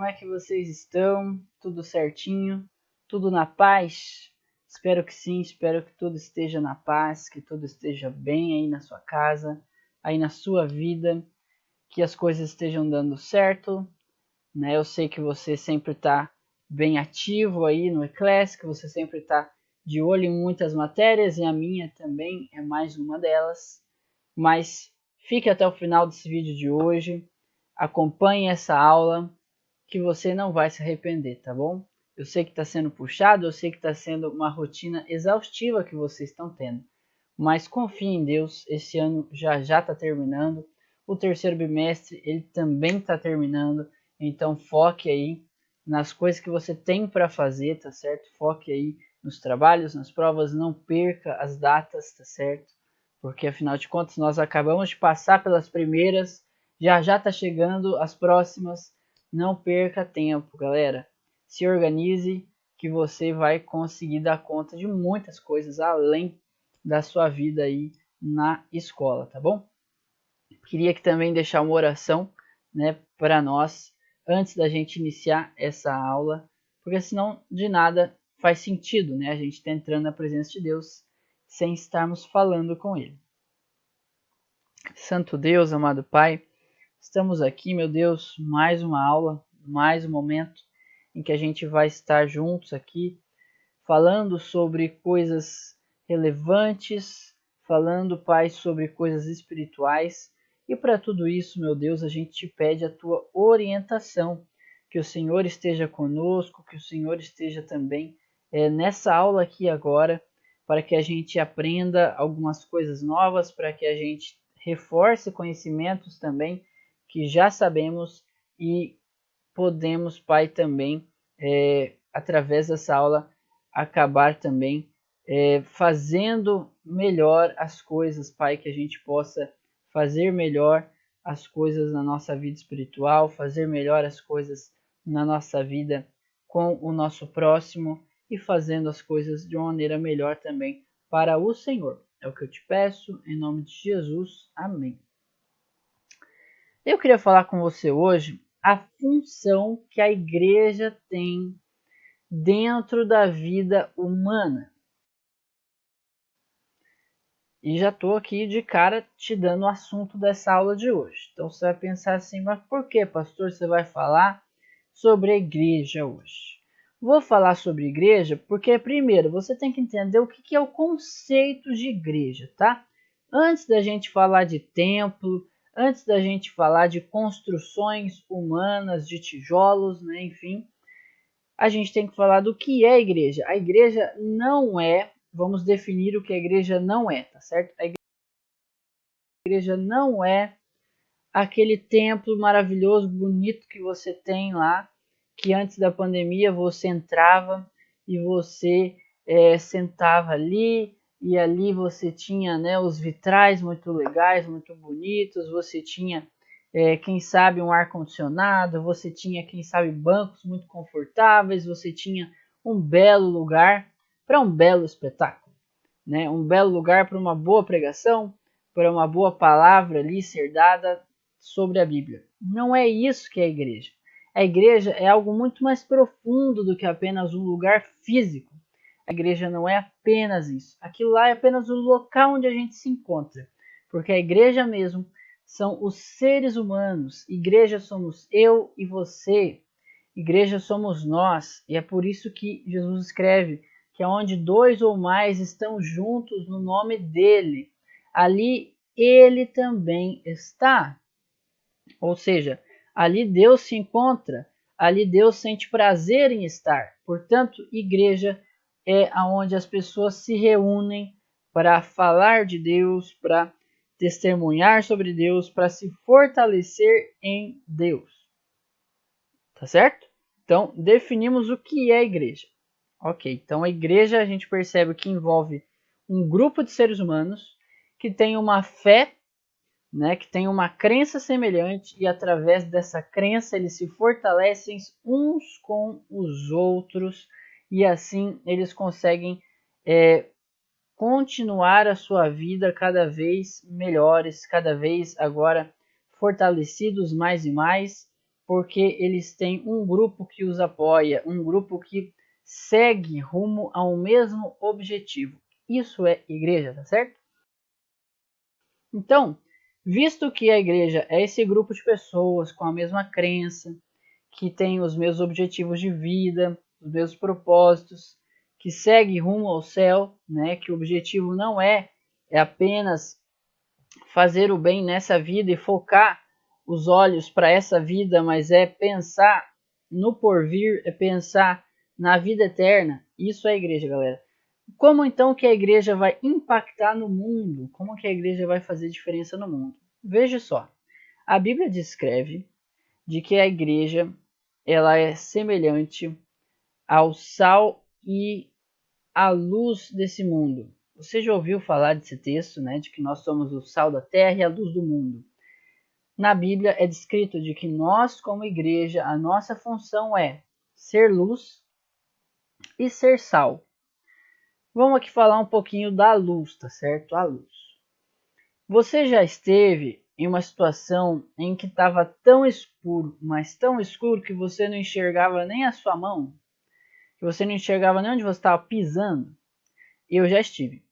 como é que vocês estão? Tudo certinho? Tudo na paz? Espero que sim, espero que tudo esteja na paz, que tudo esteja bem aí na sua casa, aí na sua vida, que as coisas estejam dando certo, né? Eu sei que você sempre está bem ativo aí no Eclass, que você sempre está de olho em muitas matérias, e a minha também é mais uma delas, mas fique até o final desse vídeo de hoje, acompanhe essa aula, que você não vai se arrepender, tá bom? Eu sei que está sendo puxado, eu sei que está sendo uma rotina exaustiva que vocês estão tendo, mas confie em Deus, esse ano já está terminando, o terceiro bimestre ele também está terminando, então foque aí nas coisas que você tem para fazer, tá certo? Foque aí nos trabalhos, nas provas, não perca as datas, tá certo? Porque afinal de contas nós acabamos de passar pelas primeiras, já está chegando as próximas, não perca tempo, galera. Se organize que você vai conseguir dar conta de muitas coisas além da sua vida aí na escola, tá bom? Queria aqui também deixar uma oração, né, para nós antes da gente iniciar essa aula, porque senão de nada faz sentido, né? A gente está entrando na presença de Deus sem estarmos falando com Ele. Santo Deus, amado Pai, estamos aqui, meu Deus, mais uma aula, mais um momento em que a gente vai estar juntos aqui, falando sobre coisas relevantes, falando, Pai, sobre coisas espirituais. E para tudo isso, meu Deus, a gente te pede a tua orientação, que o Senhor esteja conosco, que o Senhor esteja também nessa aula aqui agora, para que a gente aprenda algumas coisas novas, para que a gente reforce conhecimentos também que já sabemos e podemos, Pai, também, através dessa aula, acabar também fazendo melhor as coisas, Pai, que a gente possa fazer melhor as coisas na nossa vida espiritual, fazer melhor as coisas na nossa vida com o nosso próximo e fazendo as coisas de uma maneira melhor também para o Senhor. É o que eu te peço, em nome de Jesus. Amém. Eu queria falar com você hoje a função que a igreja tem dentro da vida humana. E já estou aqui de cara te dando o assunto dessa aula de hoje. Então você vai pensar assim, mas por que, pastor, você vai falar sobre a igreja hoje? Vou falar sobre igreja porque, primeiro, você tem que entender o que é o conceito de igreja, tá? Antes da gente falar de templo, antes da gente falar de construções humanas, de tijolos, né, enfim, a gente tem que falar do que é a igreja. A igreja não é, vamos definir o que a igreja não é, tá certo? A igreja não é aquele templo maravilhoso, bonito que você tem lá, que antes da pandemia você entrava e você sentava ali, e ali você tinha, né, os vitrais muito legais, muito bonitos, você tinha, quem sabe, um ar-condicionado, você tinha, quem sabe, bancos muito confortáveis, você tinha um belo lugar para um belo espetáculo, né? Um belo lugar para uma boa pregação, para uma boa palavra ali ser dada sobre a Bíblia. Não é isso que é a igreja. A igreja é algo muito mais profundo do que apenas um lugar físico. A igreja não é apenas isso. Aquilo lá é apenas o local onde a gente se encontra. Porque a igreja mesmo são os seres humanos. Igreja somos eu e você. Igreja somos nós. E é por isso que Jesus escreve que onde dois ou mais estão juntos no nome dele, ali ele também está. Ou seja, ali Deus se encontra, ali Deus sente prazer em estar. Portanto, igreja é aonde as pessoas se reúnem para falar de Deus, para testemunhar sobre Deus, para se fortalecer em Deus. Tá certo? Então, definimos o que é a igreja. Ok, então a igreja a gente percebe que envolve um grupo de seres humanos que tem uma fé, né, que tem uma crença semelhante, e através dessa crença eles se fortalecem uns com os outros e assim eles conseguem continuar a sua vida cada vez melhores, cada vez agora fortalecidos mais e mais, porque eles têm um grupo que os apoia, um grupo que segue rumo ao mesmo objetivo. Isso é igreja, tá certo? Então, visto que a igreja é esse grupo de pessoas com a mesma crença, que tem os mesmos objetivos de vida, os mesmos propósitos, que segue rumo ao céu, né? Que o objetivo não é apenas fazer o bem nessa vida e focar os olhos para essa vida, mas é pensar no porvir, é pensar na vida eterna. Isso é a igreja, galera. Como então que a igreja vai impactar no mundo? Como que a igreja vai fazer diferença no mundo? Veja só, a Bíblia descreve de que a igreja ela é semelhante ao sal e à luz desse mundo. Você já ouviu falar desse texto, né, de que nós somos o sal da terra e a luz do mundo? Na Bíblia é descrito de que nós, como igreja, a nossa função é ser luz e ser sal. Vamos aqui falar um pouquinho da luz, tá certo? A luz. Você já esteve em uma situação em que estava tão escuro, mas tão escuro que você não enxergava nem a sua mão? Que você não enxergava nem onde você estava pisando? Eu já estive.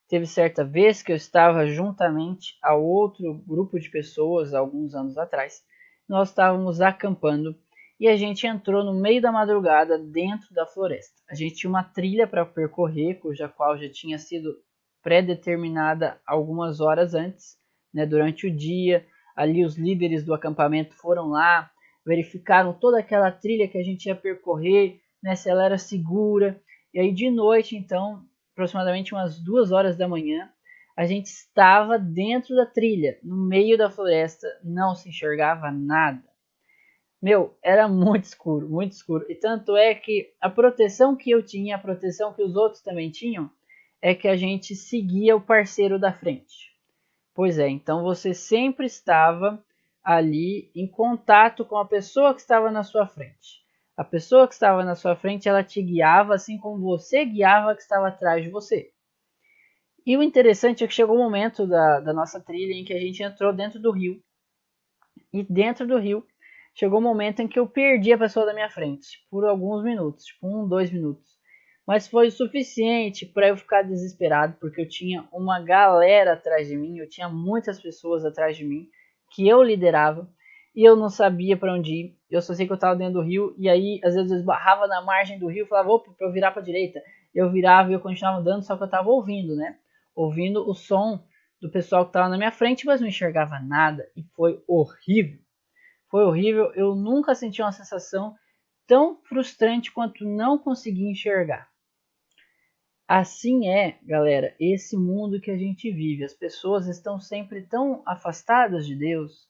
Teve certa vez que eu estava juntamente a outro grupo de pessoas, alguns anos atrás. Nós estávamos acampando e a gente entrou no meio da madrugada dentro da floresta. A gente tinha uma trilha para percorrer, cuja qual já tinha sido pré-determinada algumas horas antes, né, durante o dia. Ali os líderes do acampamento foram lá, verificaram toda aquela trilha que a gente ia percorrer, né, se ela era segura. E aí de noite, então, aproximadamente umas 2 horas da manhã, a gente estava dentro da trilha, no meio da floresta, não se enxergava nada. Meu, era muito escuro, muito escuro. E tanto é que a proteção que eu tinha, a proteção que os outros também tinham, é que a gente seguia o parceiro da frente. Pois é, então você sempre estava ali em contato com a pessoa que estava na sua frente. A pessoa que estava na sua frente, ela te guiava assim como você guiava a que estava atrás de você. E o interessante é que chegou o momento da nossa trilha em que a gente entrou dentro do rio. E dentro do rio, chegou o momento em que eu perdi a pessoa da minha frente, por alguns minutos, tipo 1, 2 minutos. Mas foi o suficiente para eu ficar desesperado, porque eu tinha uma galera atrás de mim, eu tinha muitas pessoas atrás de mim, que eu liderava, e eu não sabia para onde ir. Eu só sei que eu estava dentro do rio, e aí às vezes eu esbarrava na margem do rio, falava, opa, para eu virar para a direita. Eu virava e eu continuava andando, só que eu estava ouvindo, né? Ouvindo o som do pessoal que estava na minha frente, mas não enxergava nada, e foi horrível. Foi horrível, eu nunca senti uma sensação tão frustrante quanto não conseguir enxergar. Assim é, galera, esse mundo que a gente vive. As pessoas estão sempre tão afastadas de Deus,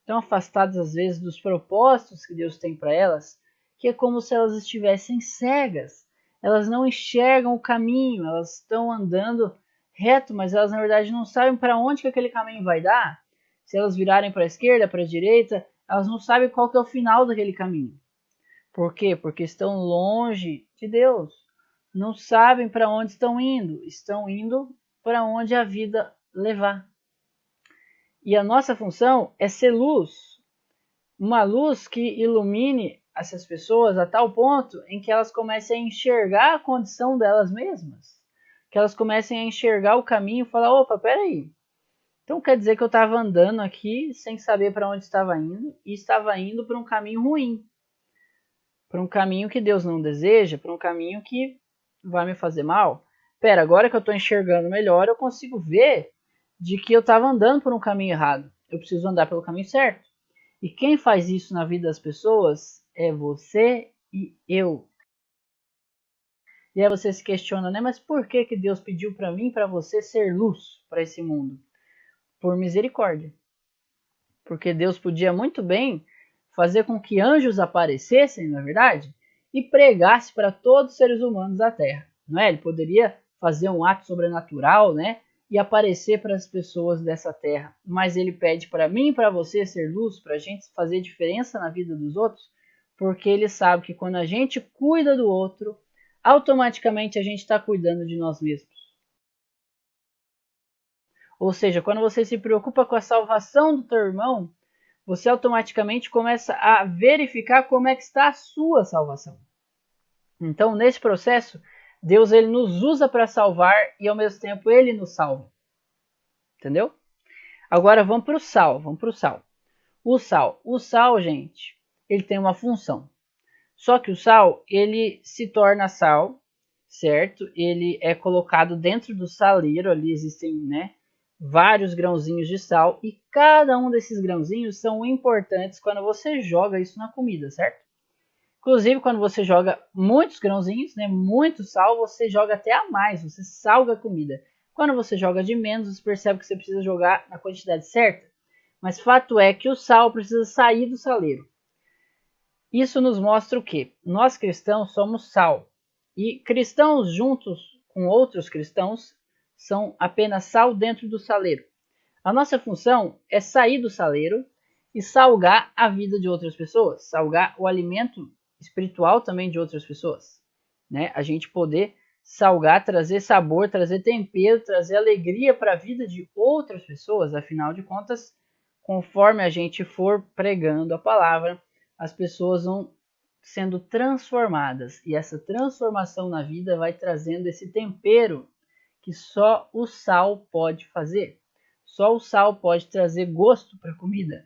tão afastadas às vezes dos propósitos que Deus tem para elas, que é como se elas estivessem cegas. Elas não enxergam o caminho, elas estão andando reto, mas elas na verdade não sabem para onde que aquele caminho vai dar. Se elas virarem para a esquerda, para a direita, elas não sabem qual que é o final daquele caminho. Por quê? Porque estão longe de Deus. Não sabem para onde estão indo para onde a vida levar. E a nossa função é ser luz, uma luz que ilumine essas pessoas a tal ponto em que elas comecem a enxergar a condição delas mesmas, que elas comecem a enxergar o caminho e falar, opa, peraí, então quer dizer que eu estava andando aqui sem saber para onde estava indo e estava indo para um caminho ruim, para um caminho que Deus não deseja, para um caminho que vai me fazer mal. Pera, agora que eu estou enxergando melhor, eu consigo ver de que eu estava andando por um caminho errado. Eu preciso andar pelo caminho certo. E quem faz isso na vida das pessoas é você e eu. E aí você se questiona, né? Mas por que Deus pediu para mim, para você ser luz para esse mundo? Por misericórdia. Porque Deus podia muito bem fazer com que anjos aparecessem, na verdade, e pregasse para todos os seres humanos da Terra, não é? Ele poderia fazer um ato sobrenatural, né, e aparecer para as pessoas dessa Terra, mas ele pede para mim e para você ser luz, para a gente fazer diferença na vida dos outros, porque ele sabe que quando a gente cuida do outro, automaticamente a gente está cuidando de nós mesmos. Ou seja, quando você se preocupa com a salvação do teu irmão, você automaticamente começa a verificar como é que está a sua salvação. Então, nesse processo, Deus ele nos usa para salvar e ao mesmo tempo ele nos salva. Entendeu? Agora vamos para o sal, O sal, gente, ele tem uma função. Só que o sal, ele se torna sal, certo? Ele é colocado dentro do saleiro, ali existem, né, vários grãozinhos de sal e cada um desses grãozinhos são importantes quando você joga isso na comida, certo? Inclusive, quando você joga muitos grãozinhos, né, muito sal, você joga até a mais, você salga a comida. Quando você joga de menos, você percebe que você precisa jogar na quantidade certa. Mas fato é que o sal precisa sair do saleiro. Isso nos mostra o quê? Nós cristãos somos sal. E cristãos juntos com outros cristãos são apenas sal dentro do saleiro. A nossa função é sair do saleiro e salgar a vida de outras pessoas, salgar o alimento espiritual também de outras pessoas, né? A gente poder salgar, trazer sabor, trazer tempero, trazer alegria para a vida de outras pessoas. Afinal de contas, conforme a gente for pregando a palavra, as pessoas vão sendo transformadas e essa transformação na vida vai trazendo esse tempero que só o sal pode fazer. Só o sal pode trazer gosto para a comida.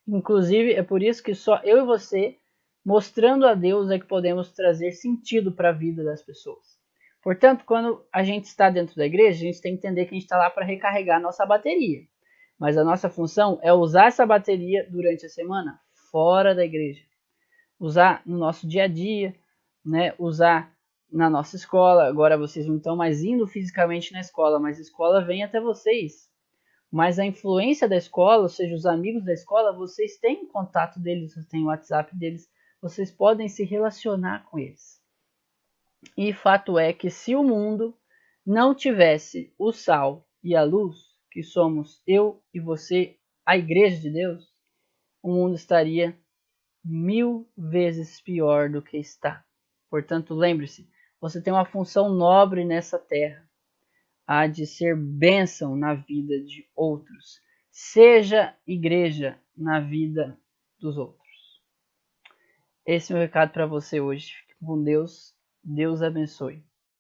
Inclusive, é por isso que só eu e você, mostrando a Deus, é que podemos trazer sentido para a vida das pessoas. Portanto, quando a gente está dentro da igreja, a gente tem que entender que a gente está lá para recarregar a nossa bateria. Mas a nossa função é usar essa bateria durante a semana fora da igreja. Usar no nosso dia a dia, né? Usar na nossa escola. Agora vocês não estão mais indo fisicamente na escola, mas a escola vem até vocês. Mas a influência da escola, ou seja, os amigos da escola, vocês têm contato deles, vocês têm o WhatsApp deles, vocês podem se relacionar com eles. E fato é que se o mundo não tivesse o sal e a luz, que somos eu e você, a igreja de Deus, o mundo estaria 1000 vezes pior do que está. Portanto, lembre-se, você tem uma função nobre nessa terra, a de ser bênção na vida de outros. Seja igreja na vida dos outros. Esse é o meu recado para você hoje. Fique com Deus. Deus abençoe.